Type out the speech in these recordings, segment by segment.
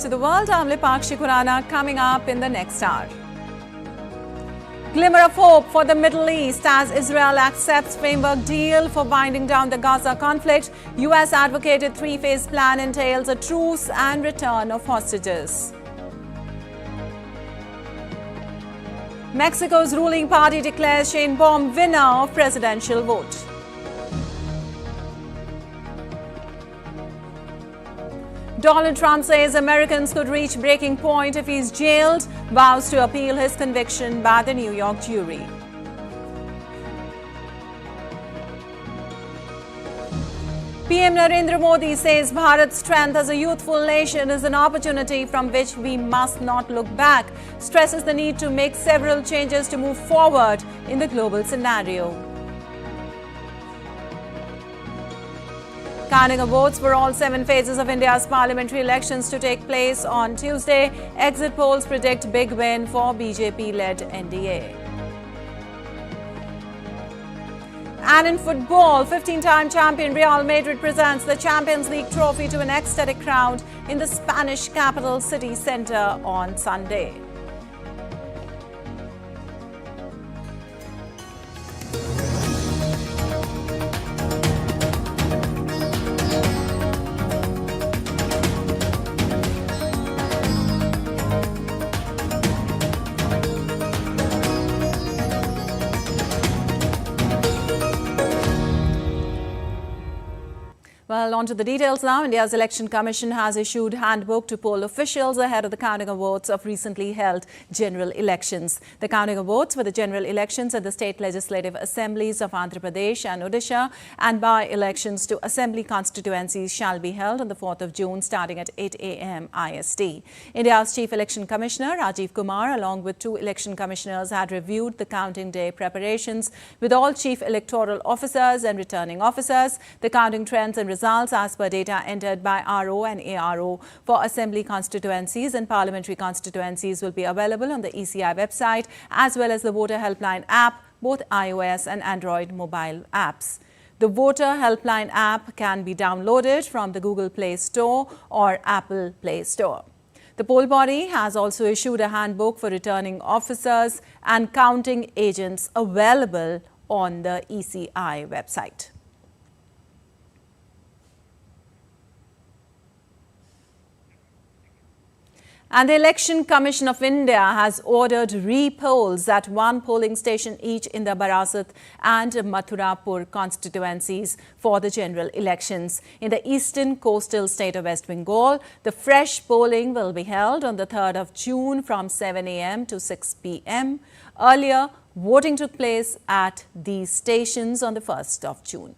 To the world, I'm Lipakshi Khurana, coming up in the next hour. Glimmer of hope for the Middle East as Israel accepts framework deal for winding down the Gaza conflict. US advocated three-phase plan entails a truce and return of hostages. Mexico's ruling party declares Sheinbaum winner of presidential vote. Donald Trump says Americans could reach breaking point if he's jailed, vows to appeal his conviction by the New York jury. PM Narendra Modi says Bharat's strength as a youthful nation is an opportunity from which we must not look back, stresses the need to make several changes to move forward in the global scenario. Counting of votes for all 7 phases of India's parliamentary elections to take place on Tuesday. Exit polls predict big win for BJP-led NDA. And in football, 15-time champion Real Madrid presents the Champions League trophy to an ecstatic crowd in the Spanish capital city centre on Sunday. Well, on to the details now. India's Election Commission has issued handbook to poll officials ahead of the counting of votes of recently held general elections. The counting of votes for the general elections at the state legislative assemblies of Andhra Pradesh and Odisha and by-elections to assembly constituencies shall be held on the 4th of June starting at 8 a.m. IST. India's Chief Election Commissioner Rajiv Kumar along with 2 election commissioners had reviewed the counting day preparations with all chief electoral officers and returning officers. The counting trends and results as per data entered by RO and ARO for assembly constituencies and parliamentary constituencies will be available on the ECI website as well as the Voter Helpline app, both iOS and Android mobile apps. The Voter Helpline app can be downloaded from the Google Play Store or Apple Play Store. The poll body has also issued a handbook for returning officers and counting agents available on the ECI website. And the Election Commission of India has ordered re-polls at 1 polling station each in the Barasat and Mathurapur constituencies for the general elections. In the eastern coastal state of West Bengal, the fresh polling will be held on the 3rd of June from 7 a.m. to 6 p.m. Earlier, voting took place at these stations on the 1st of June.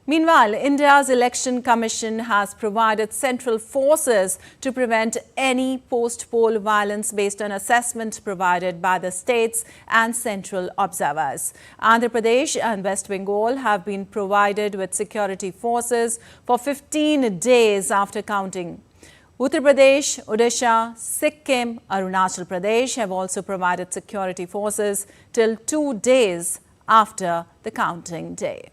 Meanwhile, India's Election Commission has provided central forces to prevent any post-poll violence based on assessment provided by the states and central observers. Andhra Pradesh and West Bengal have been provided with security forces for 15 days after counting. Uttar Pradesh, Odisha, Sikkim, Arunachal Pradesh have also provided security forces till 2 days after the counting day.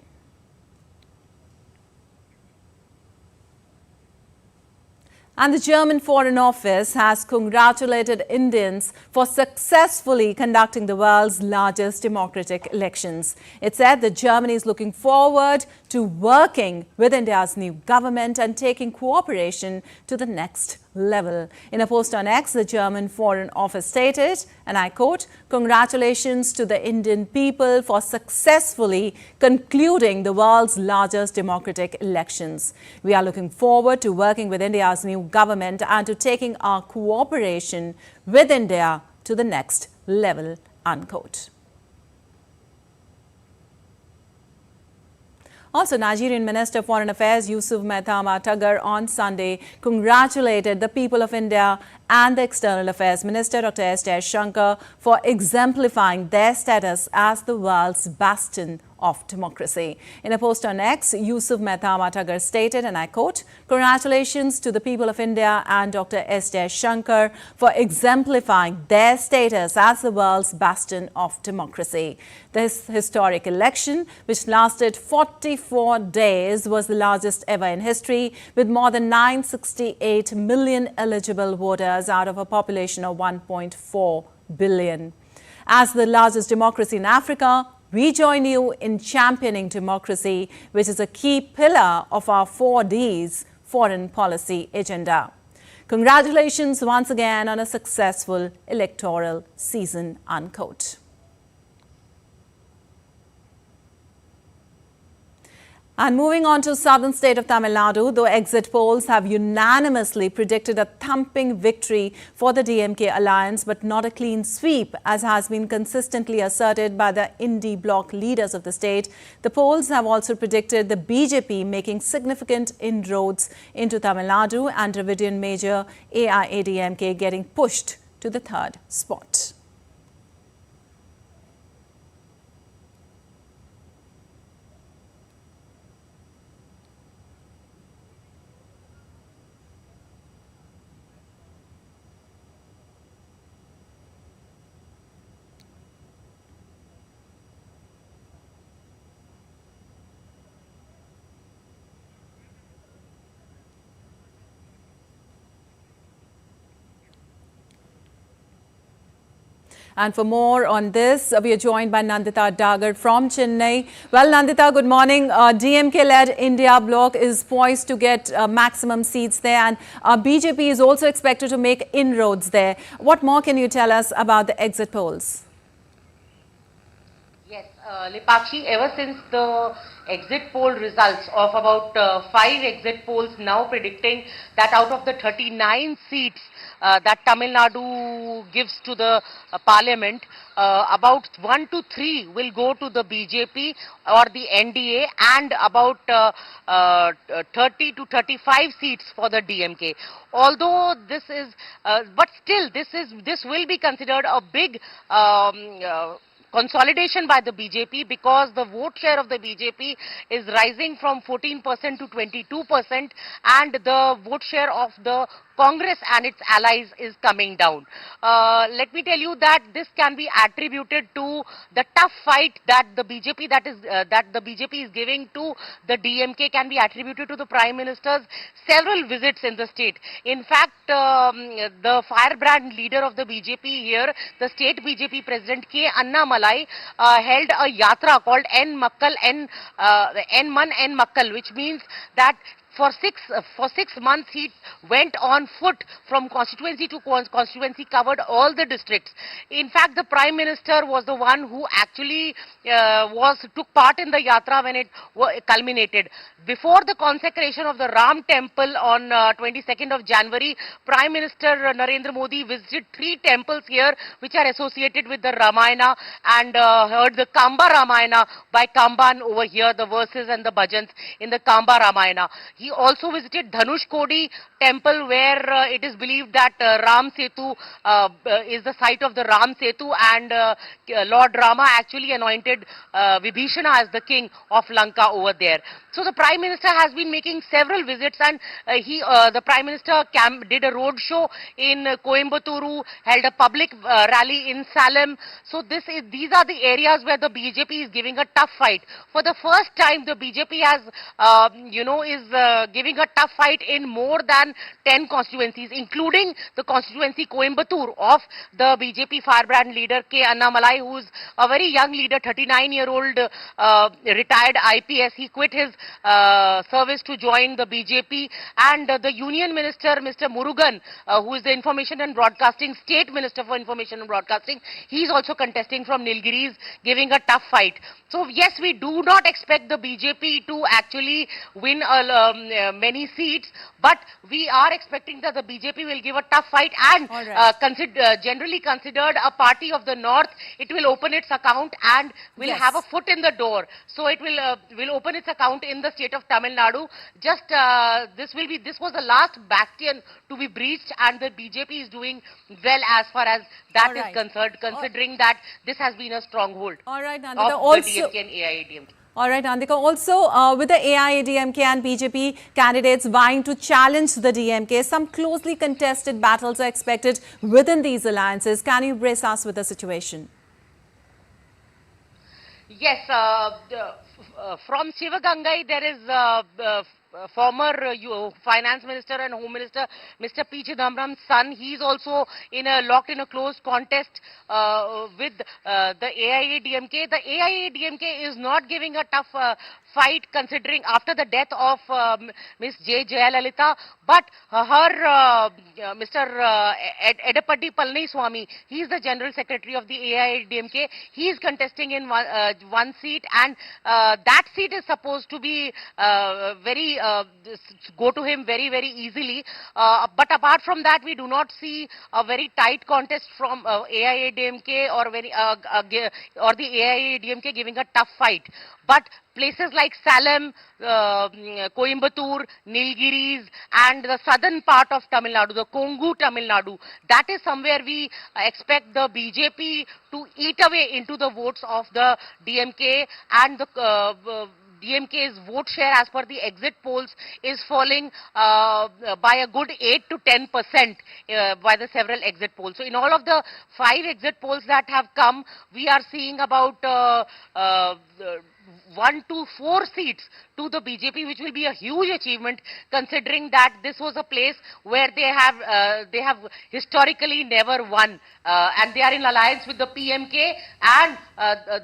And the German Foreign Office has congratulated Indians for successfully conducting the world's largest democratic elections. It said that Germany is looking forward to working with India's new government and taking cooperation to the next level. In a post on X, the German Foreign Office stated, and I quote, "Congratulations to the Indian people for successfully concluding the world's largest democratic elections. We are looking forward to working with India's new government and to taking our cooperation with India to the next level," unquote. Also, Nigerian Minister of Foreign Affairs Yusuf Maitama Taggar on Sunday congratulated the people of India and the External Affairs Minister Dr. S. Jaishankar for exemplifying their status as the world's bastion of democracy. In a post on X, Yusuf Mehta Matagar stated, and I quote, "Congratulations to the people of India and Dr. S. Shankar for exemplifying their status as the world's bastion of democracy. This historic election, which lasted 44 days, was the largest ever in history, with more than 968 million eligible voters out of a population of 1.4 billion. As the largest democracy in Africa, we join you in championing democracy, which is a key pillar of our 4Ds foreign policy agenda. Congratulations once again on a successful electoral season," unquote. And moving on to southern state of Tamil Nadu, though exit polls have unanimously predicted a thumping victory for the DMK alliance, but not a clean sweep, as has been consistently asserted by the indie bloc leaders of the state. The polls have also predicted the BJP making significant inroads into Tamil Nadu and Dravidian major AIADMK getting pushed to the third spot. And for more on this, we are joined by Nandita Dagar from Chennai. Well, Nandita, good morning. DMK-led India bloc is poised to get maximum seats there, and BJP is also expected to make inroads there. What more can you tell us about the exit polls? Yes, Lipakshi, ever since the exit poll results of about 5 exit polls now predicting that out of the 39 seats that Tamil Nadu gives to the parliament, about 1 to 3 will go to the BJP or the NDA, and about 30 to 35 seats for the DMK. Although this is, but still this will be considered a big consolidation by the BJP, because the vote share of the BJP is rising from 14% to 22%, and the vote share of the Congress and its allies is coming down. Let me tell you that this can be attributed to the tough fight that the BJP is giving to the DMK, can be attributed to the Prime Minister's several visits in the state. In fact, the firebrand leader of the BJP here, the state BJP president K. Annamalai, held a yatra called N Man N Makkal, which means that for six months he went on foot from constituency to constituency, covered all the districts. In fact, the Prime Minister was the one who actually took part in the yatra when it culminated. Before the consecration of the Ram temple on 22nd of January, Prime Minister Narendra Modi visited 3 temples here which are associated with the Ramayana, and heard the Kamba Ramayana by Kamban over here, the verses and the bhajans in the Kamba Ramayana. He also visited Dhanush Kodi temple, where it is believed that Ram Setu is the site of the Ram Setu, and Lord Rama actually anointed Vibhishana as the king of Lanka over there. So the Prime Minister has been making several visits, and the Prime Minister did a road show in Coimbatore, held a public rally in Salem. So these are the areas where the BJP is giving a tough fight. For the first time, the BJP has, is giving a tough fight in more than 10 constituencies, including the constituency Coimbatore of the BJP firebrand leader K. Annamalai, who is a very young leader, 39-year-old retired IPS. He quit his service to join the BJP, and the Union Minister, Mr. Murugan, who is the Information and Broadcasting State Minister for Information and Broadcasting, he is also contesting from Nilgiris, giving a tough fight. So yes, we do not expect the BJP to actually win many seats, but we are expecting that the BJP will give a tough fight, and generally considered a party of the north. It will open its account and will have a foot in the door. So it will open its account in the state of Tamil Nadu. Just this was the last bastion to be breached, and the BJP is doing well as far as that is concerned, considering that this has been a stronghold of the DMK and AIADMK. All right, Andika. Also, with the AIADMK and BJP candidates vying to challenge the DMK, some closely contested battles are expected within these alliances. Can you brace us with the situation? Yes, from Sivagangai, there is former Finance Minister and Home Minister, Mr. P. Chidambaram's son. He is also locked in a close contest with the AIADMK. The AIADMK is not giving a tough fight, considering after the death of Ms. J. Jayalalitha, but her Mr. Edapadi Palani-Swamy, he is the General Secretary of the AIADMK. He is contesting in one seat, and that seat is supposed to be go to him very, very easily. But apart from that, we do not see a very tight contest from AIADMK or the AIADMK giving a tough fight. But places like Salem, Coimbatore, Nilgiris, and the southern part of Tamil Nadu, the Kongu Tamil Nadu, that is somewhere we expect the BJP to eat away into the votes of the DMK, and the DMK's vote share as per the exit polls is falling by a good 8 to 10% by the several exit polls. So in all of the 5 exit polls that have come, we are seeing about 1 to 4 seats to the BJP, which will be a huge achievement, considering that this was a place where they have historically never won, and they are in alliance with the PMK and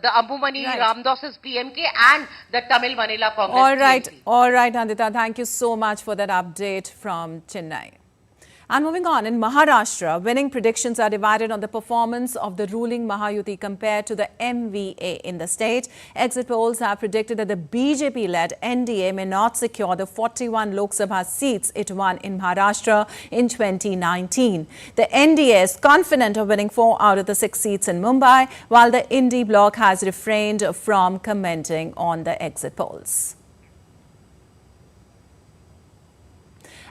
the Ambumani Ramdas's PMK and the Tamil Manila Congress. All right, Nandita, thank you so much for that update from Chennai. And moving on, in Maharashtra, winning predictions are divided on the performance of the ruling Mahayuti compared to the MVA in the state. Exit polls have predicted that the BJP-led NDA may not secure the 41 Lok Sabha seats it won in Maharashtra in 2019. The NDA is confident of winning 4 out of the 6 seats in Mumbai, while the Indy bloc has refrained from commenting on the exit polls.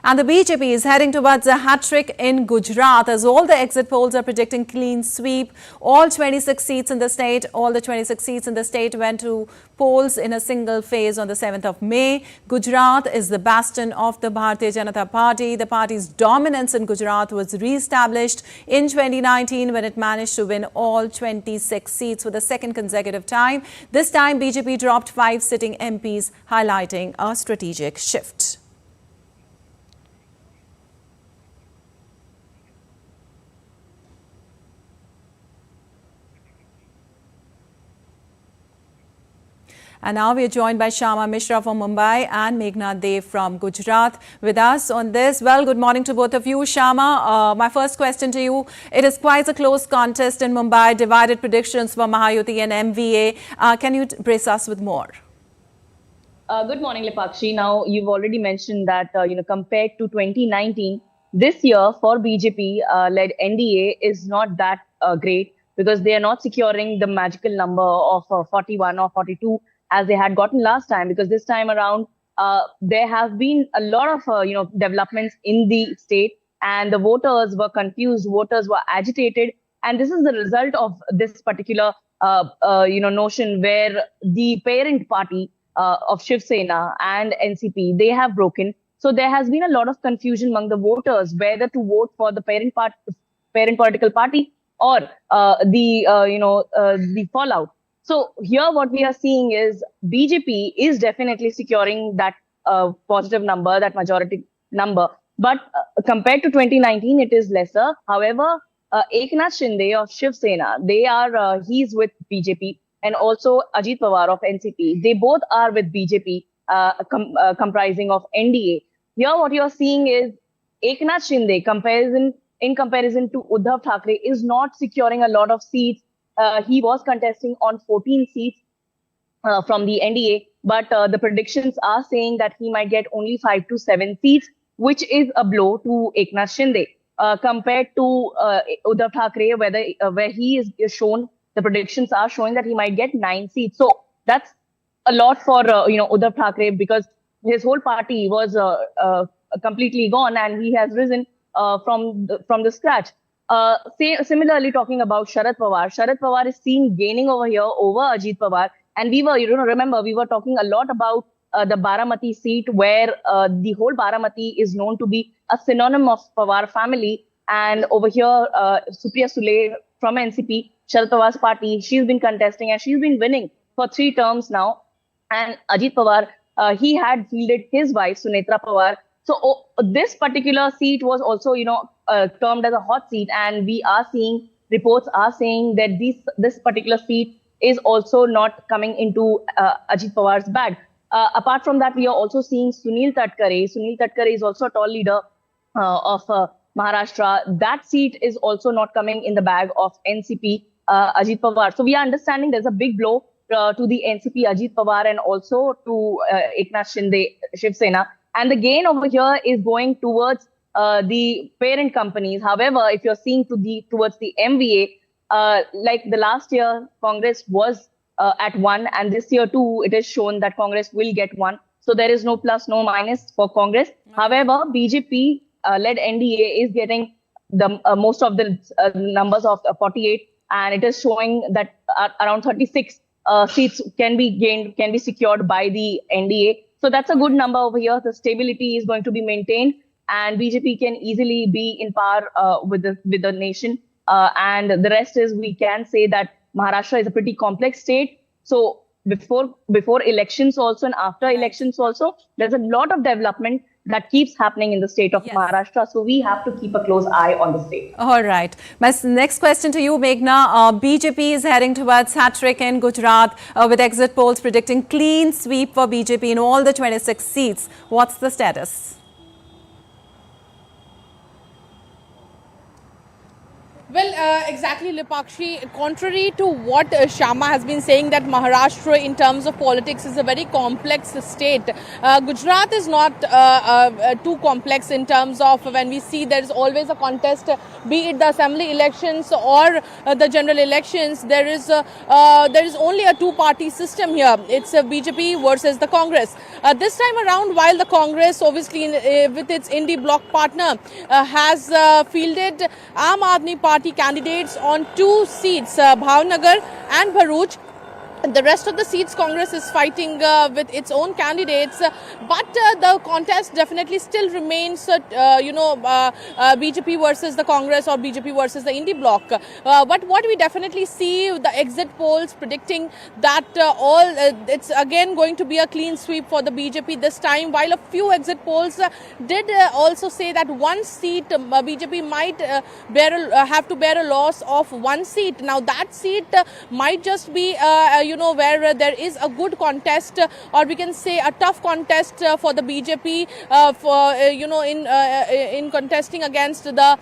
And the BJP is heading towards a hat-trick in Gujarat, as all the exit polls are predicting clean sweep. All 26 seats in the state, went to polls in a single phase on the 7th of May. Gujarat is the bastion of the Bharatiya Janata Party. The party's dominance in Gujarat was re-established in 2019 when it managed to win all 26 seats for the second consecutive time. This time, BJP dropped 5 sitting MPs, highlighting a strategic shift. And now we are joined by Shama Mishra from Mumbai and Meghna Dev from Gujarat with us on this. Well, good morning to both of you. Shama, my first question to you. It is quite a close contest in Mumbai, divided predictions for Mahayuti and MVA. Can you brace us with more? Good morning, Lipakshi. Now, you've already mentioned that, compared to 2019, this year for BJP-led NDA is not that great, because they are not securing the magical number of 41 or 42 as they had gotten last time, because this time around there have been a lot of developments in the state, and the voters were confused, voters were agitated, and this is the result of this particular notion where the parent party of Shiv Sena and NCP, they have broken. So there has been a lot of confusion among the voters whether to vote for the parent political party or the fallout. So here what we are seeing is BJP is definitely securing that positive number, that majority number. But compared to 2019, it is lesser. However, Eknath Shinde of Shiv Sena, he's with BJP, and also Ajit Pawar of NCP. They both are with BJP, comprising of NDA. Here what you are seeing is Eknath Shinde, in comparison to Uddhav Thackeray, is not securing a lot of seats. He was contesting on 14 seats from the NDA, but the predictions are saying that he might get only 5 to 7 seats, which is a blow to Eknath Shinde. Compared to Uddhav Thackeray, where he is shown, the predictions are showing that he might get 9 seats. So that's a lot for Uddhav Thackeray, because his whole party was completely gone, and he has risen from the scratch. Similarly, talking about Sharad Pawar is seen gaining over here over Ajit Pawar, and we were, remember, we were talking a lot about the Baramati seat, where the whole Baramati is known to be a synonym of Pawar family. And over here, Supriya Sule from NCP, Sharad Pawar's party, she's been contesting and she's been winning for 3 terms now. And Ajit Pawar, he had fielded his wife, Sunetra Pawar. So this particular seat was also, termed as a hot seat. And we are seeing, reports are saying that this particular seat is also not coming into Ajit Pawar's bag. Apart from that, we are also seeing Sunil Tatkare. Sunil Tatkare is also a tall leader of Maharashtra. That seat is also not coming in the bag of NCP Ajit Pawar. So we are understanding there's a big blow to the NCP Ajit Pawar and also to Eknath Shinde Shiv Sena. And the gain over here is going towards the parent companies. However, if you're seeing towards the MVA, like the last year, Congress was at 1, and this year too, it is shown that Congress will get 1. So there is no plus, no minus for Congress. However, BJP led NDA is getting the most of the numbers of 48, and it is showing that around 36 seats can be secured by the NDA. So that's a good number over here. The stability is going to be maintained, and BJP can easily be in par with the nation. And the rest is, we can say that Maharashtra is a pretty complex state. So before elections also and after elections also, there's a lot of development that keeps happening in the state of Maharashtra. So we have to keep a close eye on the state. All right. My next question to you, Meghna. BJP is heading towards hat-trick in Gujarat with exit polls predicting clean sweep for BJP in all the 26 seats. What's the status? Well, exactly, Lipakshi. Contrary to what Shama has been saying, that Maharashtra in terms of politics is a very complex state, Gujarat is not too complex in terms of when we see there is always a contest, be it the assembly elections or the general elections. There is only a two-party system here. It's BJP versus the Congress. This time around, while the Congress, obviously with its indie bloc partner, has fielded Aam Aadmi Party candidates on 2 seats, Bhavnagar and Bharuch. The rest of the seats, Congress is fighting with its own candidates, but the contest definitely still remains, BJP versus the Congress or BJP versus the indie bloc. But what we definitely see, the exit polls predicting that it's again going to be a clean sweep for the BJP this time, while a few exit polls did also say that 1 seat BJP might have to bear a loss of 1 seat. Now that seat might just be where there is a good contest, or we can say a tough contest for the BJP in contesting against the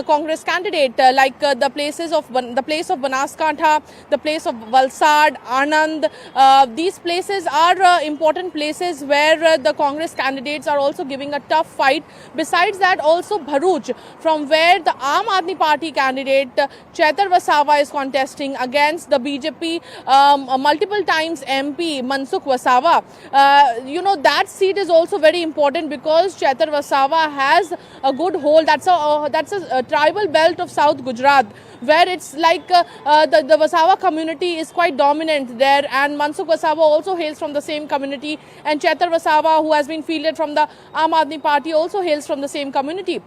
Congress candidate, like the place of Banaskantha, the place of Valsad, Anand. These places are important places where the Congress candidates are also giving a tough fight. Besides that, also Bharuch, from where the Aam Aadmi Party candidate Chaitar Wasawa is contesting against the BJP multiple times MP Mansukh Wasawa. That seat is also very important because Chaitar Wasawa has a good hold. That's a tribal belt of South Gujarat, where it's like the Wasawa community is quite dominant there, and Mansukh Wasawa also hails from the same community, and Chaitar Wasawa, who has been fielded from the Aam Aadmi Party, also hails from the same community.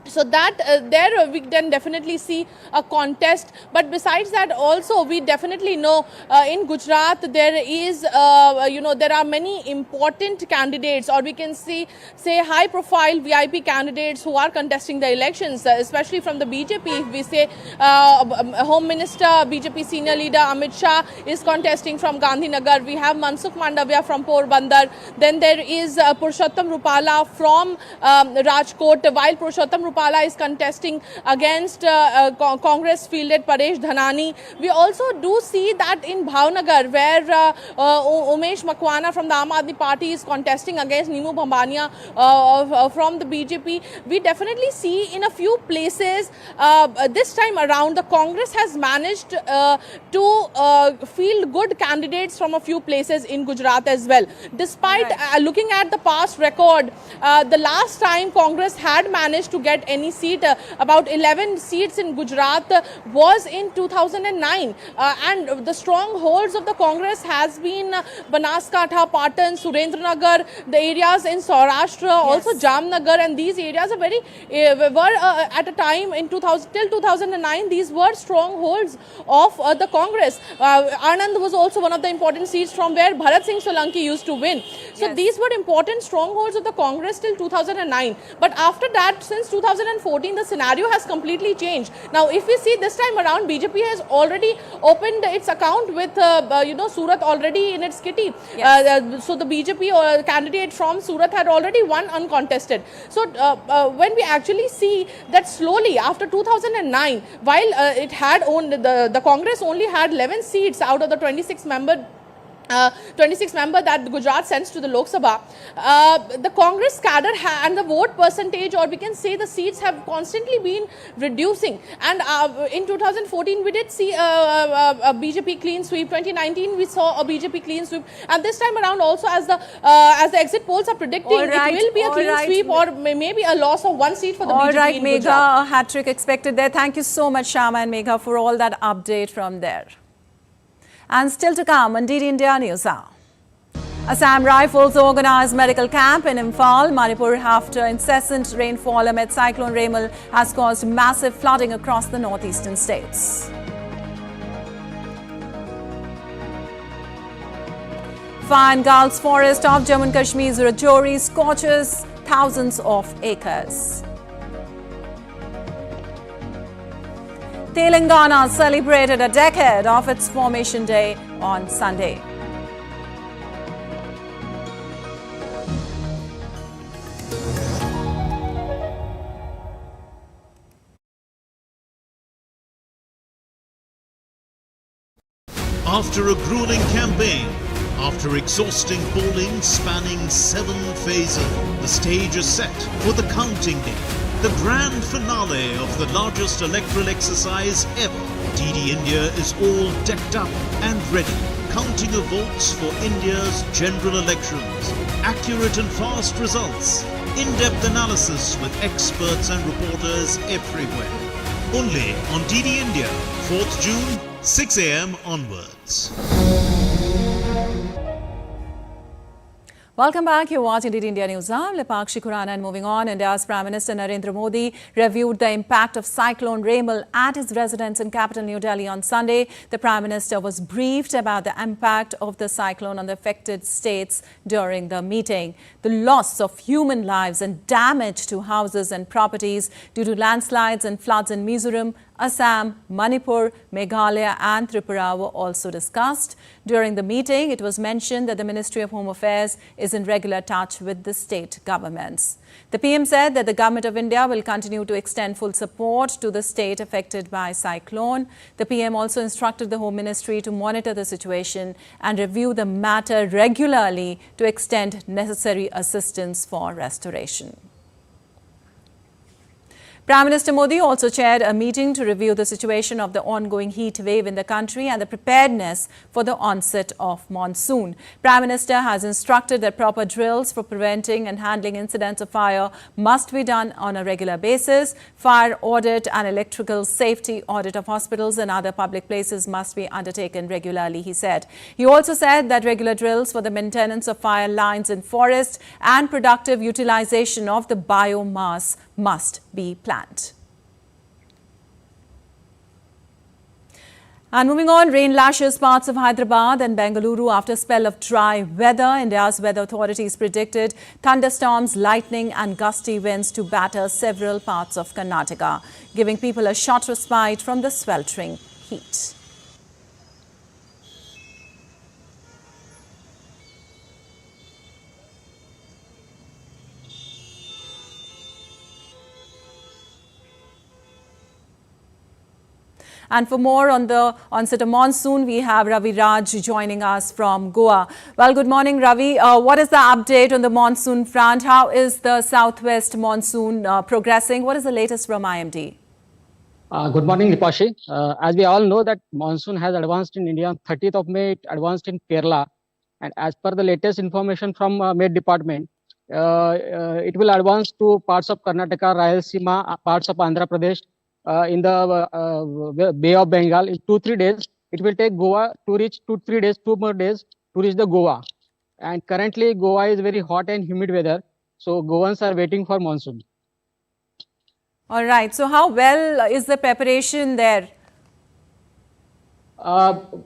So that there we can definitely see a contest. But besides that, also we definitely know in Gujarat there is there are many important candidates, or we can say high profile VIP candidates who are contesting the elections, especially from the BJP. If we say Home Minister, BJP senior leader Amit Shah is contesting from Gandhinagar. We have Mansukh Mandavia from Porbandar. Then there is Purushottam Rupala from Rajkot, while Purushottam Rupala is contesting against Congress fielded Paresh Dhanani. We also do see that in Bhavnagar, where Umesh Makwana from the Aam Aadmi Party is contesting against Nimu Bhambania from the BJP. We definitely see in a few places this time around the Congress has managed to field good candidates from a few places in Gujarat as well. Despite looking at the past record, the last time Congress had managed to get any seat, about 11 seats in Gujarat, was in 2009. And the strongholds of the Congress has been Banaskantha, Patan, Surendranagar, the areas in Saurashtra, also Jamnagar, and these areas are very were at a time in 2000 till 2009. These were strongholds of the Congress. Anand was also one of the important seats from where Bharat Singh Solanki used to win. So these were important strongholds of the Congress till 2009. But after that, since 2014, the scenario has completely changed. Now, if we see this time around, BJP has already opened its account with Surat already in its kitty. So the BJP candidate from Surat had already won uncontested. So when we actually see that slowly after 2009, while it had owned the Congress only had 11 seats out of the 26 member that Gujarat sends to the Lok Sabha, the Congress cadre and the vote percentage, or we can say the seats, have constantly been reducing. And in 2014, we did see a BJP clean sweep. 2019, we saw a BJP clean sweep. And this time around also, as the exit polls are predicting, it will be a clean sweep or maybe a loss of one seat for the BJP in Megha, Gujarat. a hat-trick expected there. Thank you so much, Shyama and Megha, for all that update from there. And still to come on DD India News Hour. Assam Rifles organised medical camp in Imphal, Manipur, after incessant rainfall amid cyclone Remal has caused massive flooding across the northeastern states. Fire in Gulf's forest of Jammu and Kashmir's Rajouri scorches thousands of acres. Telangana celebrated a decade of its formation day on Sunday. After a grueling campaign, after exhausting polling spanning 7 phases, the stage is set for the counting day. The grand finale of the largest electoral exercise ever. DD India is all decked up and ready. Counting of votes for India's general elections. Accurate and fast results. In-depth analysis with experts and reporters everywhere. Only on DD India, 4th June, 6 a.m. onwards. Welcome back. You're watching DD India News. I'm Lepakshi Khurana, and moving on, India's Prime Minister Narendra Modi reviewed the impact of cyclone Remal at his residence in capital New Delhi on Sunday. The Prime Minister was briefed about the impact of the cyclone on the affected states during the meeting. The loss of human lives and damage to houses and properties due to landslides and floods in Mizoram, Assam, Manipur, Meghalaya and Tripura were also discussed. During the meeting, it was mentioned that the Ministry of Home Affairs is in regular touch with the state governments. The PM said that the Government of India will continue to extend full support to the state affected by cyclone. The PM also instructed the Home Ministry to monitor the situation and review the matter regularly to extend necessary assistance for restoration. Prime Minister Modi also chaired a meeting to review the situation of the ongoing heat wave in the country and the preparedness for the onset of monsoon. Prime Minister has instructed that proper drills for preventing and handling incidents of fire must be done on a regular basis. Fire audit and electrical safety audit of hospitals and other public places must be undertaken regularly, he said. He also said that regular drills for the maintenance of fire lines in forest and productive utilization of the biomass must be planned. And moving on, rain lashes parts of Hyderabad and Bengaluru after a spell of dry weather. India's weather authorities predicted thunderstorms, lightning and gusty winds to batter several parts of Karnataka, giving people a short respite from the sweltering heat. And for more on the onset of monsoon, we have Ravi Raj joining us from Goa. Well, good morning, Ravi. What is the update on the monsoon front? How is the southwest monsoon progressing? What is the latest from IMD? Good morning, Ripashi. As we all know that monsoon has advanced in India on 30th of May, it advanced in Kerala. And as per the latest information from Met Department, it will advance to parts of Karnataka, Rayalaseema, parts of Andhra Pradesh, in the Bay of Bengal. In 2-3 days, it will take Goa to reach 2 more days to reach the Goa. And currently, Goa is very hot and humid weather. So Goans are waiting for monsoon. All right. So how well is the preparation there? All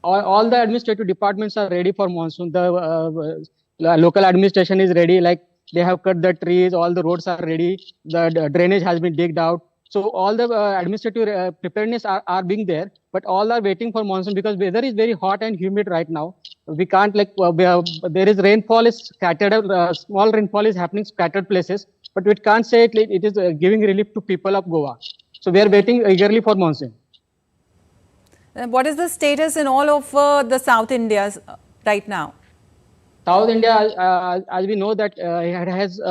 the administrative departments are ready for monsoon. The local administration is ready. Like they have cut the trees, all the roads are ready. The drainage has been digged out. So all the administrative preparedness are being there, but all are waiting for monsoon because weather is very hot and humid right now. We can't there is rainfall is scattered, small rainfall is happening scattered places, but we can't say it is giving relief to people of Goa. So we are waiting eagerly for monsoon. What is the status in all of the South India right now? South India, as we know that it has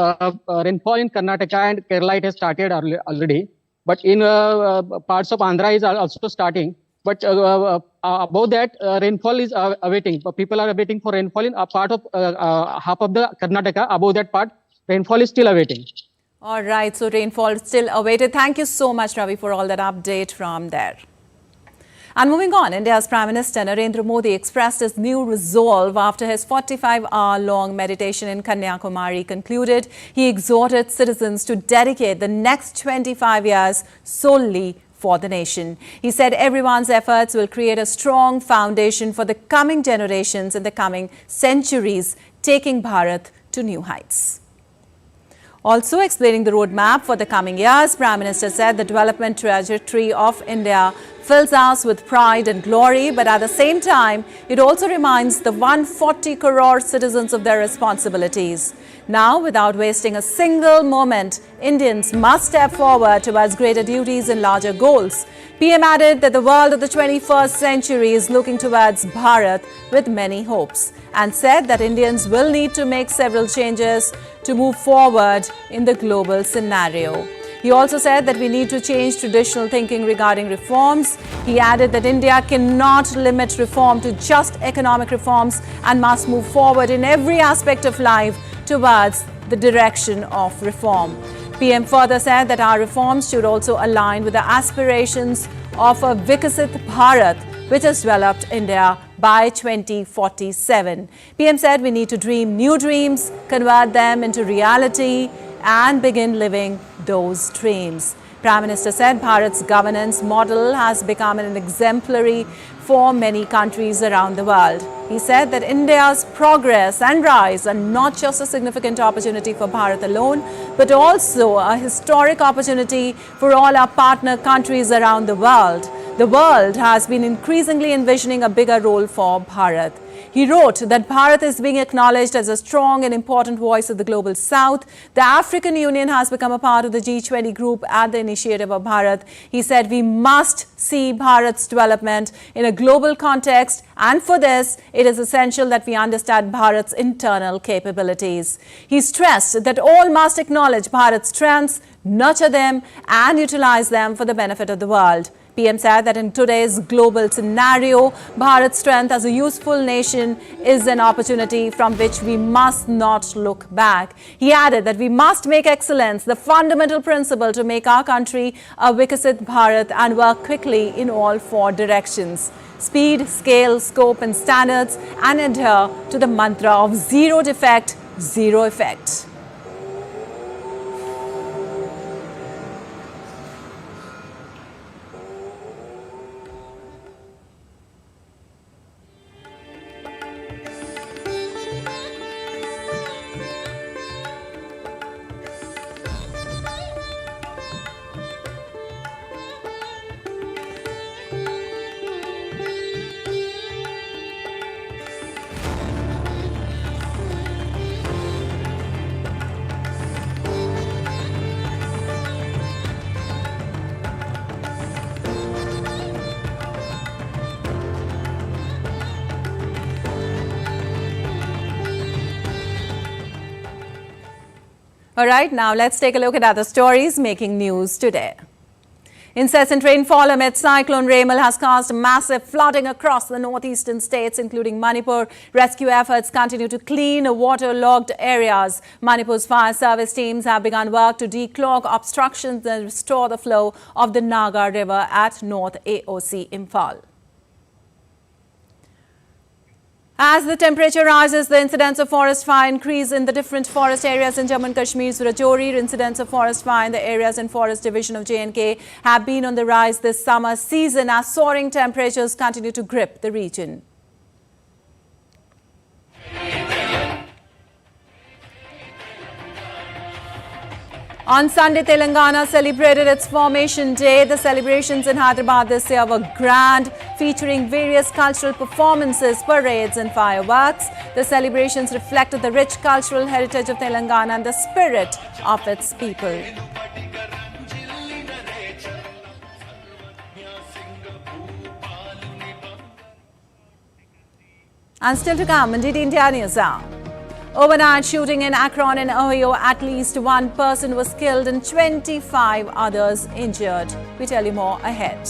rainfall in Karnataka and Kerala, it has started already. But in parts of Andhra is also starting. But above that, rainfall is awaiting. People are waiting for rainfall in a part of half of the Karnataka. Above that part, rainfall is still awaiting. All right. So rainfall is still awaited. Thank you so much, Ravi, for all that update from there. And moving on, India's Prime Minister Narendra Modi expressed his new resolve after his 45-hour-long meditation in Kanyakumari concluded. He exhorted citizens to dedicate the next 25 years solely for the nation. He said everyone's efforts will create a strong foundation for the coming generations and the coming centuries, taking Bharat to new heights. Also explaining the roadmap for the coming years, Prime Minister said the development trajectory of India fills us with pride and glory, but at the same time, it also reminds the 140 crore citizens of their responsibilities. Now, without wasting a single moment, Indians must step forward towards greater duties and larger goals. PM added that the world of the 21st century is looking towards Bharat with many hopes and said that Indians will need to make several changes to move forward in the global scenario. He also said that we need to change traditional thinking regarding reforms. He added that India cannot limit reform to just economic reforms and must move forward in every aspect of life towards the direction of reform. PM further said that our reforms should also align with the aspirations of a Vikasit Bharat, which has developed India by 2047. PM said we need to dream new dreams, convert them into reality, and begin living those dreams. Prime Minister said Bharat's governance model has become an exemplary for many countries around the world. He said that India's progress and rise are not just a significant opportunity for Bharat alone, but also a historic opportunity for all our partner countries around the world. The world has been increasingly envisioning a bigger role for Bharat. He wrote that Bharat is being acknowledged as a strong and important voice of the global south. The African Union has become a part of the G20 group at the initiative of Bharat. He said we must see Bharat's development in a global context, and for this, it is essential that we understand Bharat's internal capabilities. He stressed that all must acknowledge Bharat's strengths, nurture them, and utilize them for the benefit of the world. PM said that in today's global scenario, Bharat's strength as a useful nation is an opportunity from which we must not look back. He added that we must make excellence the fundamental principle to make our country a Vikasit Bharat and work quickly in all four directions: speed, scale, scope and standards, and adhere to the mantra of zero defect, zero effect. All right, now let's take a look at other stories making news today. Incessant rainfall amid Cyclone Remal has caused massive flooding across the northeastern states, including Manipur. Rescue efforts continue to clean waterlogged areas. Manipur's fire service teams have begun work to declog obstructions and restore the flow of the Naga River at North AOC Imphal. As the temperature rises, the incidence of forest fire increase in the different forest areas in Jammu and Kashmir's Rajouri. Incidents of forest fire in the areas in Forest Division of J&K have been on the rise this summer season as soaring temperatures continue to grip the region. On Sunday, Telangana celebrated its Formation Day. The celebrations in Hyderabad this year were grand, featuring various cultural performances, parades and fireworks. The celebrations reflected the rich cultural heritage of Telangana and the spirit of its people. And still to come, indeed India News Hour. Overnight shooting in Akron in Ohio, at least one person was killed and 25 others injured. We tell you more ahead.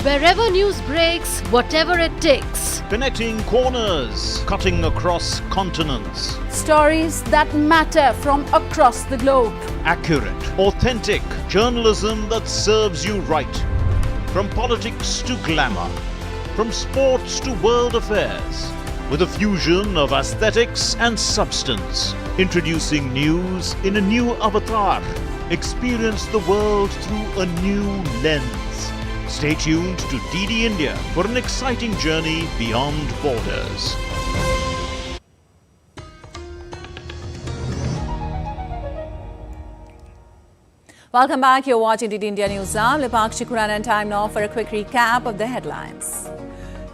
Wherever news breaks, whatever it takes. Connecting corners, cutting across continents. Stories that matter from across the globe. Accurate, authentic journalism that serves you right. From politics to glamour, from sports to world affairs, with a fusion of aesthetics and substance. Introducing news in a new avatar. Experience the world through a new lens. Stay tuned to DD India for an exciting journey beyond borders. Welcome back. You're watching DD India News. I'm Lipakshi Kurana, and time now for a quick recap of the headlines.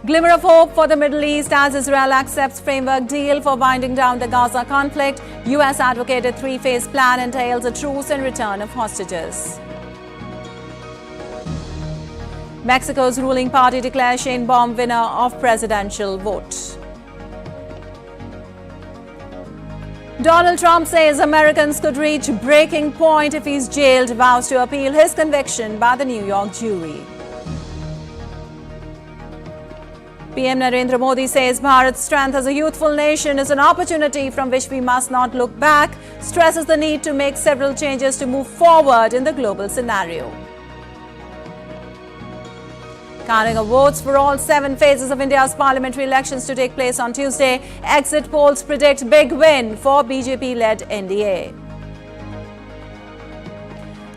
Glimmer of hope for the Middle East as Israel accepts framework deal for winding down the Gaza conflict. US advocated three-phase plan entails a truce and return of hostages. Mexico's ruling party declares Sheinbaum winner of presidential vote. Donald Trump says Americans could reach breaking point if he's jailed, vows to appeal his conviction by the New York jury. PM Narendra Modi says Bharat's strength as a youthful nation is an opportunity from which we must not look back, stresses the need to make several changes to move forward in the global scenario. Counting of votes for all 7 phases of India's parliamentary elections to take place on Tuesday. Exit polls predict big win for BJP-led NDA.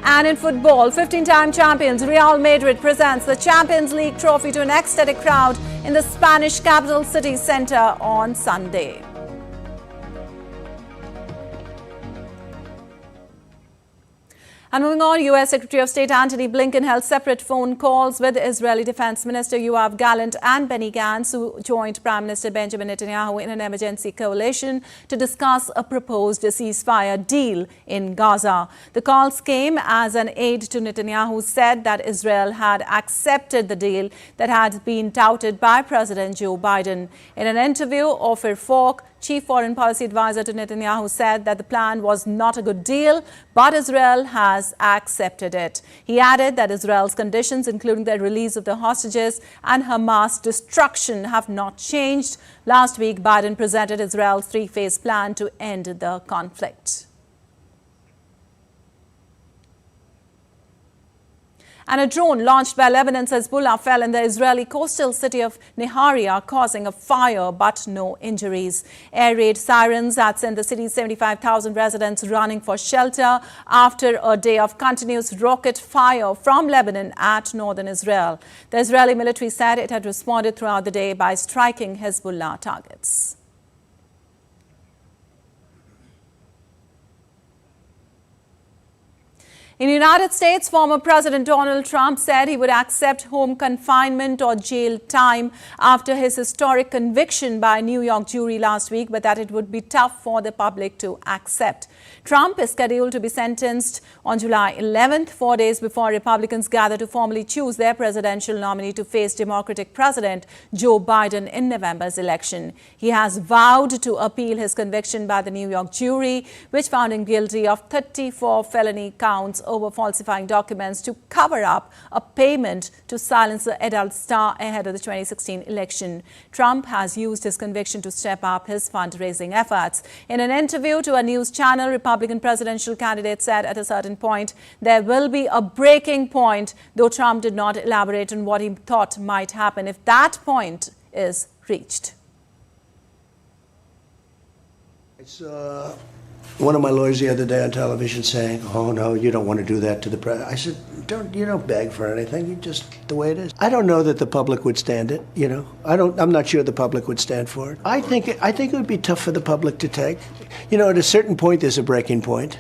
And in football, 15-time champions Real Madrid presents the Champions League trophy to an ecstatic crowd in the Spanish capital city centre on Sunday. And moving on, U.S. Secretary of State Antony Blinken held separate phone calls with Israeli Defense Minister Yoav Gallant and Benny Gantz, who joined Prime Minister Benjamin Netanyahu in an emergency coalition to discuss a proposed ceasefire deal in Gaza. The calls came as an aide to Netanyahu said that Israel had accepted the deal that had been touted by President Joe Biden. In an interview, Ofer Falk, Chief Foreign Policy Advisor to Netanyahu, said that the plan was not a good deal, but Israel has accepted it. He added that Israel's conditions, including the release of the hostages and Hamas destruction, have not changed. Last week, Biden presented Israel's three-phase plan to end the conflict. And a drone launched by Lebanon's Hezbollah fell in the Israeli coastal city of Neharia, causing a fire but no injuries. Air raid sirens had sent the city's 75,000 residents running for shelter after a day of continuous rocket fire from Lebanon at northern Israel. The Israeli military said it had responded throughout the day by striking Hezbollah targets. In the United States, former President Donald Trump said he would accept home confinement or jail time after his historic conviction by a New York jury last week, but that it would be tough for the public to accept. Trump is scheduled to be sentenced on July 11th, 4 days before Republicans gather to formally choose their presidential nominee to face Democratic President Joe Biden in November's election. He has vowed to appeal his conviction by the New York jury, which found him guilty of 34 felony counts over falsifying documents to cover up a payment to silence the adult star ahead of the 2016 election. Trump has used his conviction to step up his fundraising efforts. In an interview to a news channel, Republican presidential candidate said at a certain point there will be a breaking point, though Trump did not elaborate on what he thought might happen if that point is reached. It's one of my lawyers the other day on television saying, "Oh no, you don't want to do that to the president." I said, "You don't beg for anything. You just the way it is." I don't know that the public would stand it. I'm not sure the public would stand for it. I think it would be tough for the public to take. At a certain point, there's a breaking point.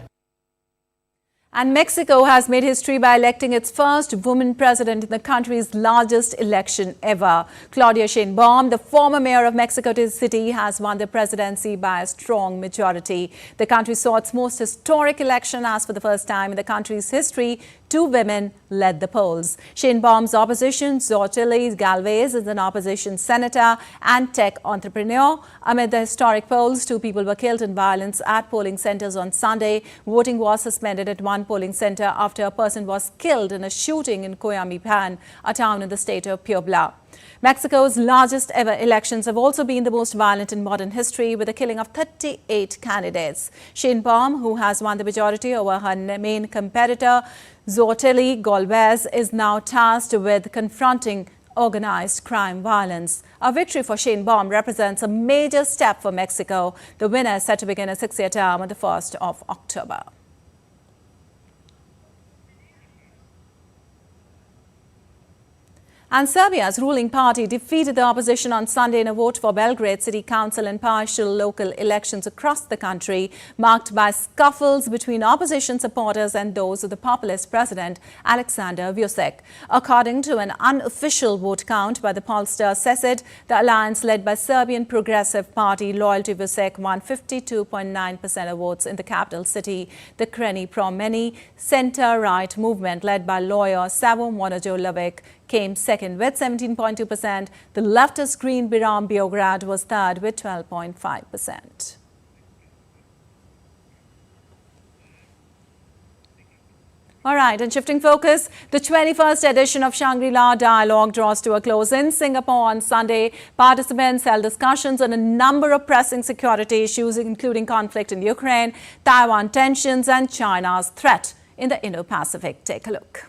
And Mexico has made history by electing its first woman president in the country's largest election ever. Claudia Sheinbaum, the former mayor of Mexico City, has won the presidency by a strong majority. The country saw its most historic election as for the first time in the country's history. 2 women led the polls. Sheinbaum's opposition, Xochitl Galvez, is an opposition senator and tech entrepreneur. Amid the historic polls, 2 people were killed in violence at polling centers on Sunday. Voting was suspended at one polling center after a person was killed in a shooting in Coyamipan, a town in the state of Puebla. Mexico's largest ever elections have also been the most violent in modern history, with the killing of 38 candidates. Sheinbaum, who has won the majority over her main competitor, Xochitl Galvez, is now tasked with confronting organized crime violence. A victory for Sheinbaum represents a major step for Mexico. The winner is set to begin a 6-year term on the 1st of October. And Serbia's ruling party defeated the opposition on Sunday in a vote for Belgrade City Council and partial local elections across the country, marked by scuffles between opposition supporters and those of the populist president, Alexander Vučić. According to an unofficial vote count by the pollster CESID, the alliance led by Serbian Progressive Party loyal to Vučić won 52.9% of votes in the capital city. The Kreni Promeni center-right movement, led by lawyer Savo Monajo-Lavic, came second with 17.2%. The leftist Green Biram Beograd was third with 12.5%. All right, and shifting focus, the 21st edition of Shangri-La Dialogue draws to a close in Singapore on Sunday. Participants held discussions on a number of pressing security issues, including conflict in Ukraine, Taiwan tensions, and China's threat in the Indo-Pacific. Take a look.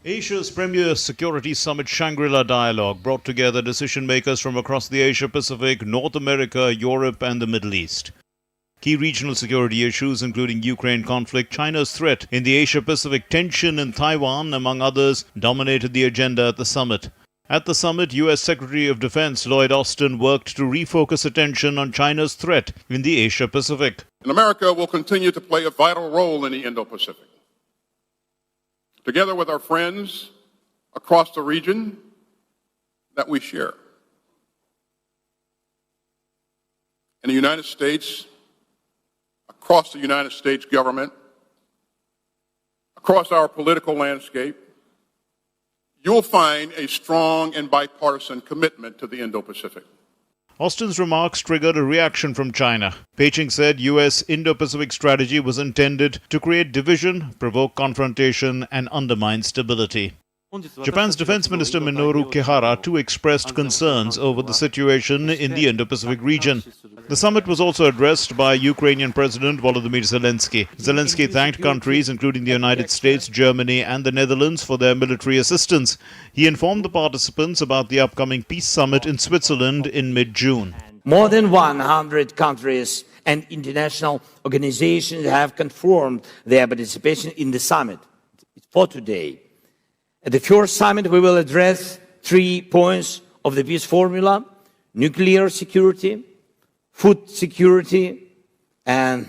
Asia's premier security summit Shangri-La Dialogue brought together decision makers from across the Asia-Pacific, North America, Europe and the Middle East. Key regional security issues including Ukraine conflict, China's threat in the Asia-Pacific, tension in Taiwan, among others, dominated the agenda at the summit. At the summit, U.S. Secretary of Defense Lloyd Austin worked to refocus attention on China's threat in the Asia-Pacific. And America will continue to play a vital role in the Indo-Pacific. Together with our friends across the region that we share. In the United States, across the United States government, across our political landscape, you'll find a strong and bipartisan commitment to the Indo-Pacific. Austin's remarks triggered a reaction from China. Beijing said U.S. Indo-Pacific strategy was intended to create division, provoke confrontation, and undermine stability. Japan's Defense Minister Minoru Kihara too expressed concerns over the situation in the Indo-Pacific region. The summit was also addressed by Ukrainian President Volodymyr Zelensky. Zelensky thanked countries including the United States, Germany and the Netherlands for their military assistance. He informed the participants about the upcoming peace summit in Switzerland in mid-June. More than 100 countries and international organizations have confirmed their participation in the summit for today. At the first summit, we will address 3 points of the peace formula: nuclear security, food security, and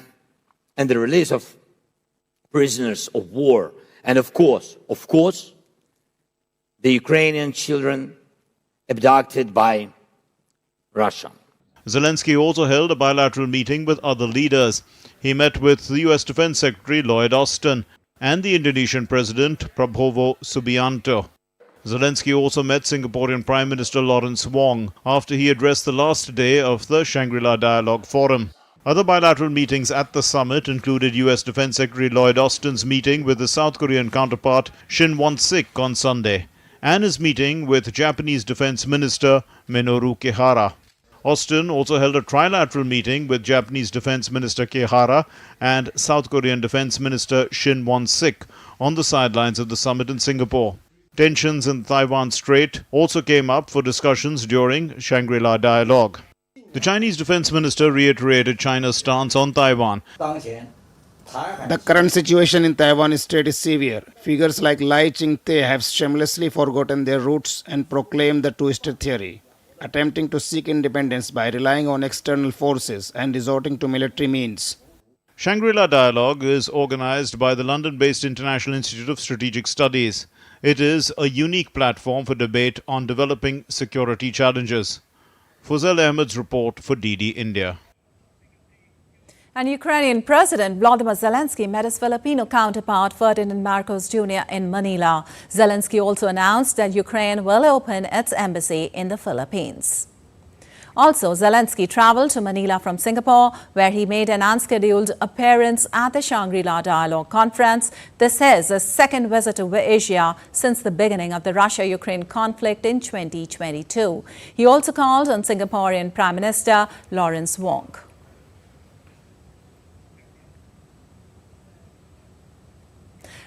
the release of prisoners of war, and of course, the Ukrainian children abducted by Russia. Zelensky also held a bilateral meeting with other leaders. He met with the US Defense Secretary Lloyd Austin and the Indonesian President Prabowo Subianto. Zelensky also met Singaporean Prime Minister Lawrence Wong after he addressed the last day of the Shangri-La Dialogue Forum. Other bilateral meetings at the summit included US Defense Secretary Lloyd Austin's meeting with his South Korean counterpart Shin Won-sik on Sunday, and his meeting with Japanese Defense Minister Minoru Kihara. Austin also held a trilateral meeting with Japanese Defense Minister Kihara and South Korean Defense Minister Shin Won-sik on the sidelines of the summit in Singapore. Tensions in the Taiwan Strait also came up for discussions during Shangri-La Dialogue. The Chinese Defense Minister reiterated China's stance on Taiwan. The current situation in Taiwan Strait is severe. Figures like Lai Ching-te have shamelessly forgotten their roots and proclaimed the two-state theory, attempting to seek independence by relying on external forces and resorting to military means. Shangri-La Dialogue is organized by the London-based International Institute of Strategic Studies. It is a unique platform for debate on developing security challenges. Fuzel Ahmed's report for DD India. And Ukrainian President Volodymyr Zelensky met his Filipino counterpart Ferdinand Marcos Jr. in Manila. Zelensky also announced that Ukraine will open its embassy in the Philippines. Also, Zelensky traveled to Manila from Singapore, where he made an unscheduled appearance at the Shangri-La Dialogue Conference. This is his second visit to Asia since the beginning of the Russia-Ukraine conflict in 2022. He also called on Singaporean Prime Minister Lawrence Wong.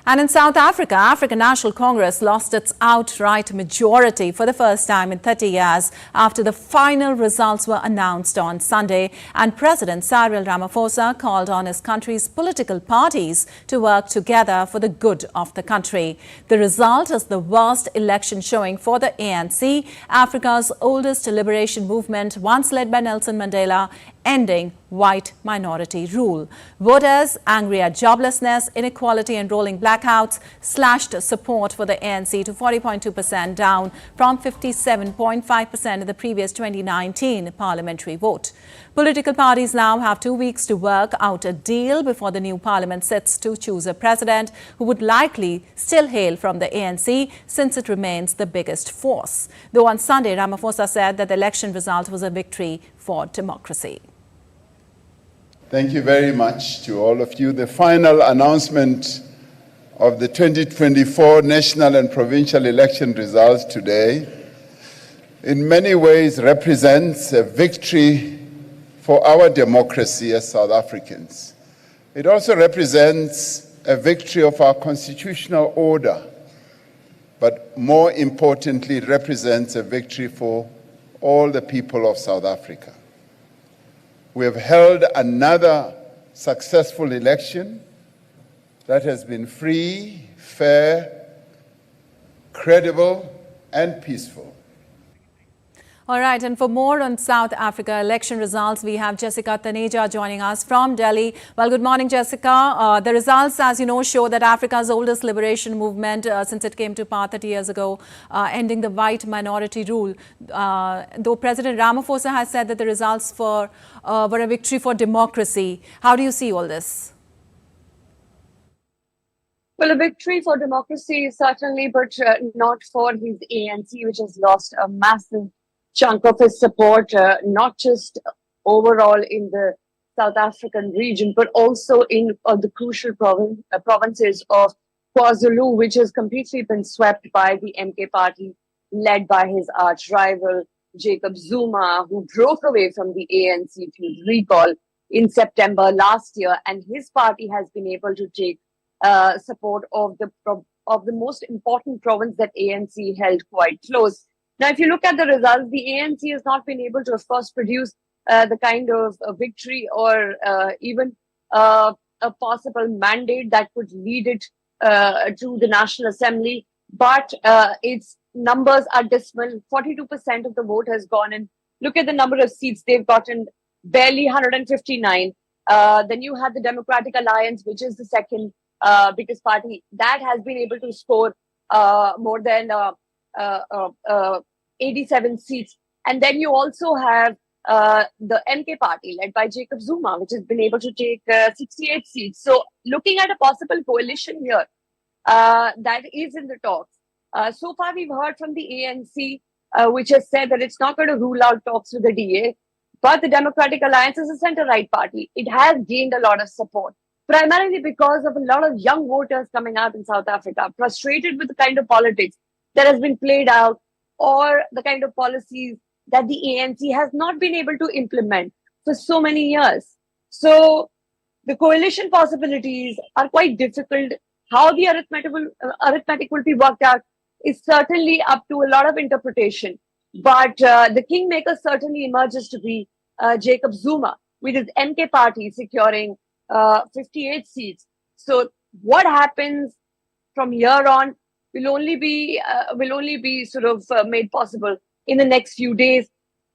And in South Africa, African National Congress lost its outright majority for the first time in 30 years after the final results were announced on Sunday, and President Cyril Ramaphosa called on his country's political parties to work together for the good of the country. The result is the worst election showing for the ANC, Africa's oldest liberation movement, once led by Nelson Mandela, ending white minority rule. Voters, angry at joblessness, inequality and rolling blackouts, slashed support for the ANC to 40.2%, down from 57.5% in the previous 2019 parliamentary vote. Political parties now have 2 weeks to work out a deal before the new parliament sits to choose a president who would likely still hail from the ANC, since it remains the biggest force. Though on Sunday, Ramaphosa said that the election result was a victory for democracy. Thank you very much to all of you. The final announcement of the 2024 national and provincial election results today in many ways represents a victory for our democracy as South Africans. It also represents a victory of our constitutional order, but more importantly, it represents a victory for all the people of South Africa. We have held another successful election that has been free, fair, credible, and peaceful. All right, and for more on South Africa election results, we have Jessica Taneja joining us from Delhi. Well, good morning, Jessica. The results, as you know, show that Africa's oldest liberation movement, since it came to power 30 years ago, ending the white minority rule. Though President Ramaphosa has said that the results were a victory for democracy. How do you see all this? Well, a victory for democracy, certainly, but not for his ANC, which has lost a massive chunk of his support, not just overall in the South African region, but also in the crucial provinces of KwaZulu, which has completely been swept by the MK party, led by his arch rival, Jacob Zuma, who broke away from the ANC, if you recall, in September last year. And his party has been able to take support of the most important province that ANC held quite close. Now, if you look at the results, the ANC has not been able to, of course, produce the kind of victory or even a possible mandate that could lead it to the National Assembly. But its numbers are dismal. 42% of the vote has gone in. Look at the number of seats they've gotten, barely 159. Then you had the Democratic Alliance, which is the second biggest party, that has been able to score more than 87 seats. And then you also have the MK party led by Jacob Zuma, which has been able to take 68 seats. So looking at a possible coalition here that is in the talks. So far, we've heard from the ANC, which has said that it's not going to rule out talks with the DA. But the Democratic Alliance is a center-right party. It has gained a lot of support, primarily because of a lot of young voters coming out in South Africa, frustrated with the kind of politics that has been played out or the kind of policies that the ANC has not been able to implement for so many years. So the coalition possibilities are quite difficult. How the arithmetic will be worked out is certainly up to a lot of interpretation. But the kingmaker certainly emerges to be Jacob Zuma, with his MK party securing 58 seats. So what happens from here on will only be sort of made possible in the next few days.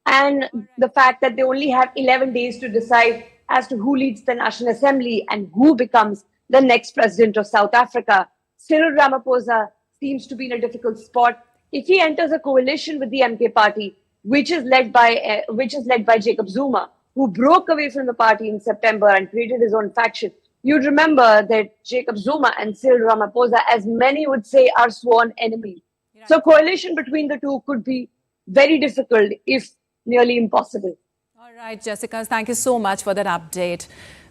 And the fact that they only have 11 days to decide as to who leads the National Assembly and who becomes the next president of South Africa. Cyril Ramaphosa seems to be in a difficult spot. If he enters a coalition with the MK party, which is led by Jacob Zuma, who broke away from the party in September and created his own faction, you'd remember that Jacob Zuma and Cyril Ramaphosa, as many would say, are sworn enemies. So coalition between the two could be very difficult, if nearly impossible. All right, Jessica, thank you so much for that update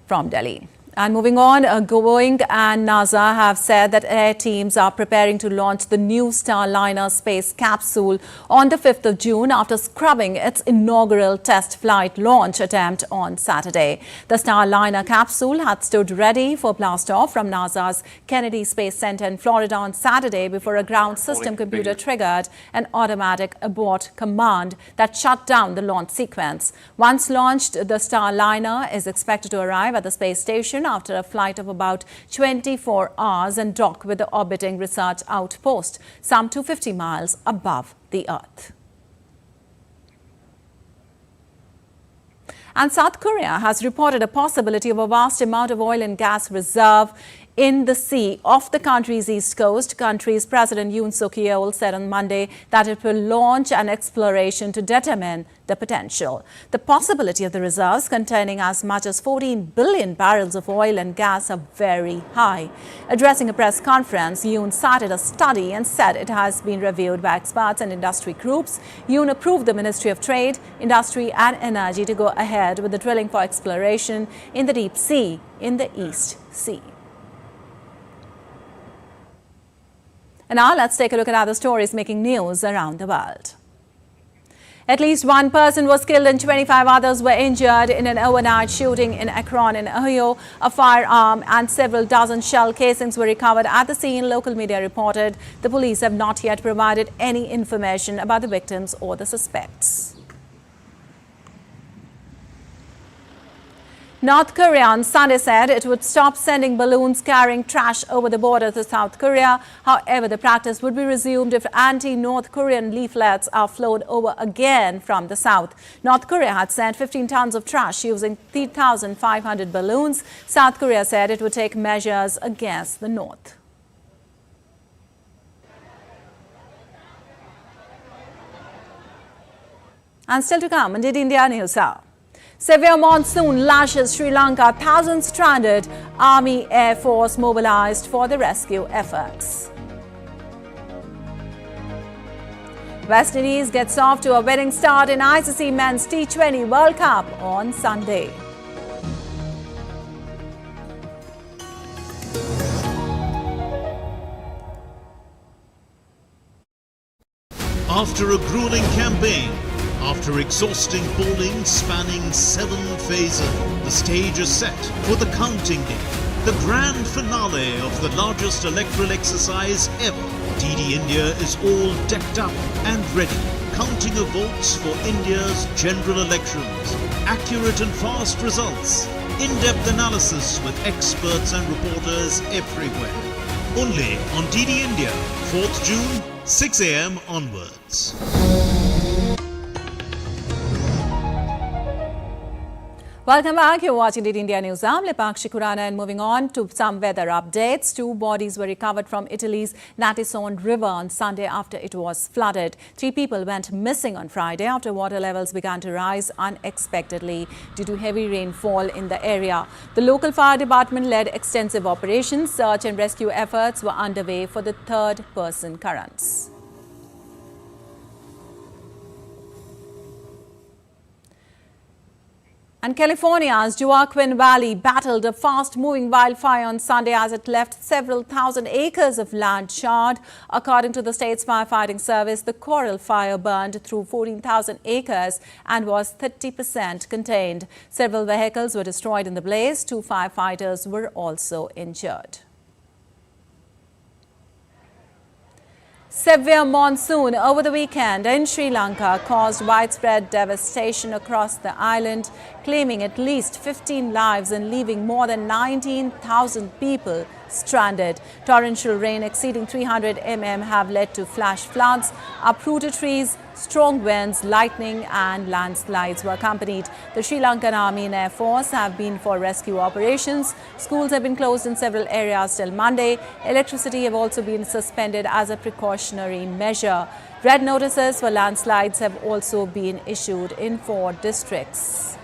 from Delhi. And moving on, Boeing and NASA have said that air teams are preparing to launch the new Starliner space capsule on the 5th of June after scrubbing its inaugural test flight launch attempt on Saturday. The Starliner capsule had stood ready for blast-off from NASA's Kennedy Space Center in Florida on Saturday before a ground system computer triggered an automatic abort command that shut down the launch sequence. Once launched, the Starliner is expected to arrive at the space station after a flight of about 24 hours and dock with the orbiting research outpost, some 250 miles above the Earth. And South Korea has reported a possibility of a vast amount of oil and gas reserve in the sea off the country's east coast. Country's President Yoon Suk-yeol said on Monday that it will launch an exploration to determine the potential. The possibility of the reserves containing as much as 14 billion barrels of oil and gas are very high. Addressing a press conference, Yoon cited a study and said it has been reviewed by experts and industry groups. Yoon approved the Ministry of Trade, Industry and Energy to go ahead with the drilling for exploration in the deep sea in the East Sea. And now let's take a look at other stories making news around the world. At least one person was killed and 25 others were injured in an overnight shooting in Akron in Ohio. A firearm and several dozen shell casings were recovered at the scene, local media reported. The police have not yet provided any information about the victims or the suspects. North Korea on Sunday said it would stop sending balloons carrying trash over the border to South Korea. However, the practice would be resumed if anti-North Korean leaflets are flowed over again from the south. North Korea had sent 15 tons of trash using 3,500 balloons. South Korea said it would take measures against the North. And still to come, Indeed India News Hour. Severe monsoon lashes Sri Lanka, thousands stranded, Army Air Force mobilized for the rescue efforts. West Indies gets off to a winning start in ICC Men's T20 World Cup on Sunday. After a grueling campaign, after exhausting bowling spanning 7 phases, the stage is set for the counting day, the grand finale of the largest electoral exercise ever. DD India is all decked up and ready, counting of votes for India's general elections. Accurate and fast results, in-depth analysis with experts and reporters everywhere. Only on DD India, 4th June, 6 a.m. onwards. Welcome back. You're watching the India News. I'm Lipakshi Kurana, and moving on to some weather updates. 2 bodies were recovered from Italy's Natisone River on Sunday after it was flooded. 3 people went missing on Friday after water levels began to rise unexpectedly due to heavy rainfall in the area. The local fire department led extensive operations. Search and rescue efforts were underway for the third-person currents. And California's Joaquin Valley battled a fast-moving wildfire on Sunday as it left several thousand acres of land charred. According to the state's firefighting service, the Coral fire burned through 14,000 acres and was 30% contained. Several vehicles were destroyed in the blaze. 2 firefighters were also injured. Severe monsoon over the weekend in Sri Lanka caused widespread devastation across the island, claiming at least 15 lives and leaving more than 19,000 people stranded. Torrential rain exceeding 300 mm have led to flash floods, uprooted trees, strong winds, lightning and landslides were accompanied. The Sri Lankan Army and Air Force have been for rescue operations. Schools have been closed in several areas till Monday. Electricity have also been suspended as a precautionary measure. Red notices for landslides have also been issued in 4 districts.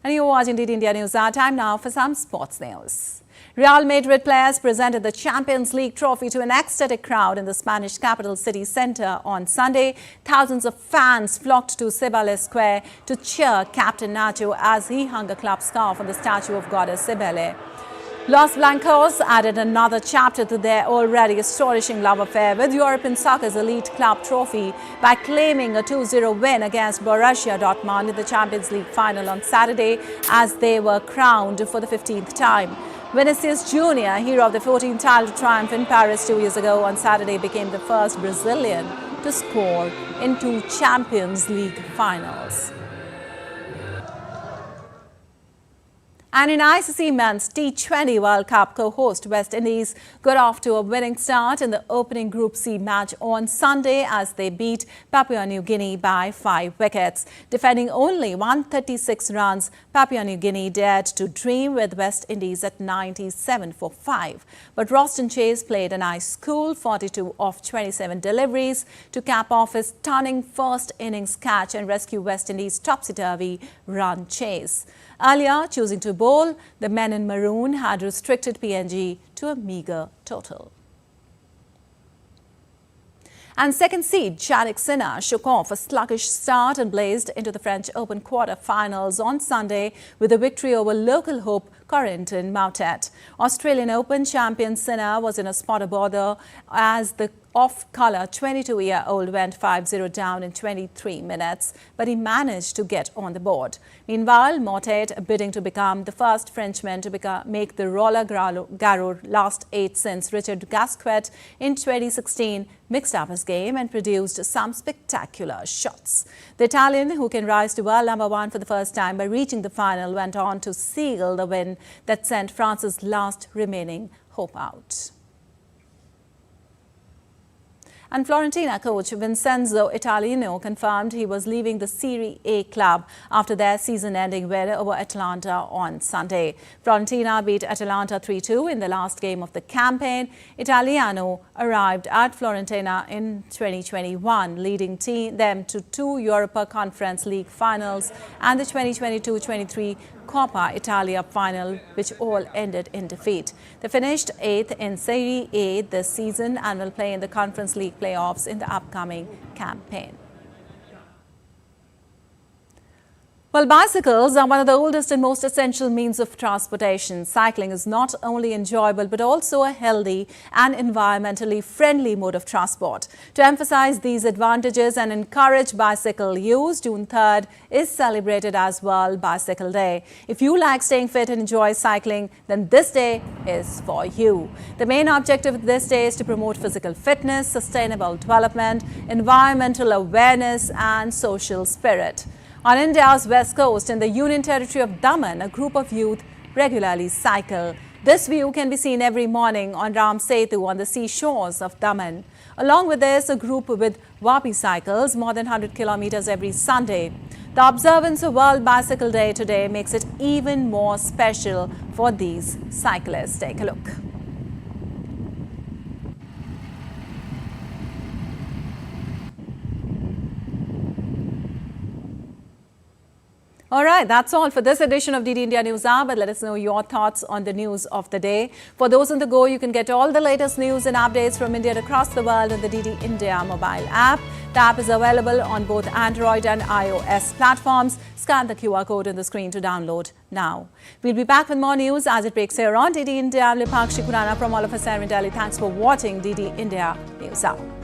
And you're watching the India News. Our time now for some sports news. Real Madrid players presented the Champions League trophy to an ecstatic crowd in the Spanish capital city centre on Sunday. Thousands of fans flocked to Cibeles Square to cheer Captain Nacho as he hung a club scarf on the statue of goddess Cibele. Los Blancos added another chapter to their already astonishing love affair with European soccer's elite club trophy by claiming a 2-0 win against Borussia Dortmund in the Champions League final on Saturday as they were crowned for the 15th time. Vinicius Jr., hero of the 14th title triumph in Paris 2 years ago on Saturday, became the first Brazilian to score in 2 Champions League finals. And in ICC Men's T20 World Cup, co-host West Indies got off to a winning start in the opening Group C match on Sunday as they beat Papua New Guinea by 5 wickets. Defending only 136 runs, Papua New Guinea dared to dream with West Indies at 97 for 5. But Roston Chase played a nice cool 42 of 27 deliveries to cap off his stunning first innings catch and rescue West Indies' topsy-turvy run chase. Earlier, choosing to bowl, the men in maroon had restricted PNG to a meagre total. And second seed Jannik Sinner shook off a sluggish start and blazed into the French Open quarter-finals on Sunday with a victory over local hope Corentin Moutet. Australian Open champion Sinner was in a spot of bother as the off-colour 22-year-old went 5-0 down in 23 minutes, but he managed to get on the board. Meanwhile, Moutet, bidding to become the first Frenchman to make the Roland Garros last 8 since Richard Gasquet in 2016, mixed up his game and produced some spectacular shots. The Italian, who can rise to world #1 for the first time by reaching the final, went on to seal the win that sent France's last remaining hope out. And Fiorentina coach Vincenzo Italiano confirmed he was leaving the Serie A club after their season-ending win over Atalanta on Sunday. Fiorentina beat Atalanta 3-2 in the last game of the campaign. Italiano arrived at Fiorentina in 2021, leading them to 2 Europa Conference League finals and the 2022-23 Coppa Italia final, which all ended in defeat. They finished 8th in Serie A this season and will play in the Conference League playoffs in the upcoming campaign. Well, bicycles are one of the oldest and most essential means of transportation. Cycling is not only enjoyable but also a healthy and environmentally friendly mode of transport. To emphasize these advantages and encourage bicycle use, June 3rd is celebrated as World Bicycle Day. If you like staying fit and enjoy cycling, then this day is for you. The main objective of this day is to promote physical fitness, sustainable development, environmental awareness and social spirit. On India's west coast, in the Union Territory of Daman, a group of youth regularly cycle. This view can be seen every morning on Ram Setu on the seashores of Daman. Along with this, a group with Wapi cycles more than 100 kilometers every Sunday. The observance of World Bicycle Day today makes it even more special for these cyclists. Take a look. All right, that's all for this edition of DD India News Hour, but let us know your thoughts on the news of the day. For those on the go, you can get all the latest news and updates from India and across the world on the DD India mobile app. The app is available on both Android and iOS platforms. Scan the QR code on the screen to download now. We'll be back with more news as it breaks here on DD India. I'm Lipakshi Kurana from all of us here in Delhi. Thanks for watching DD India News Hour.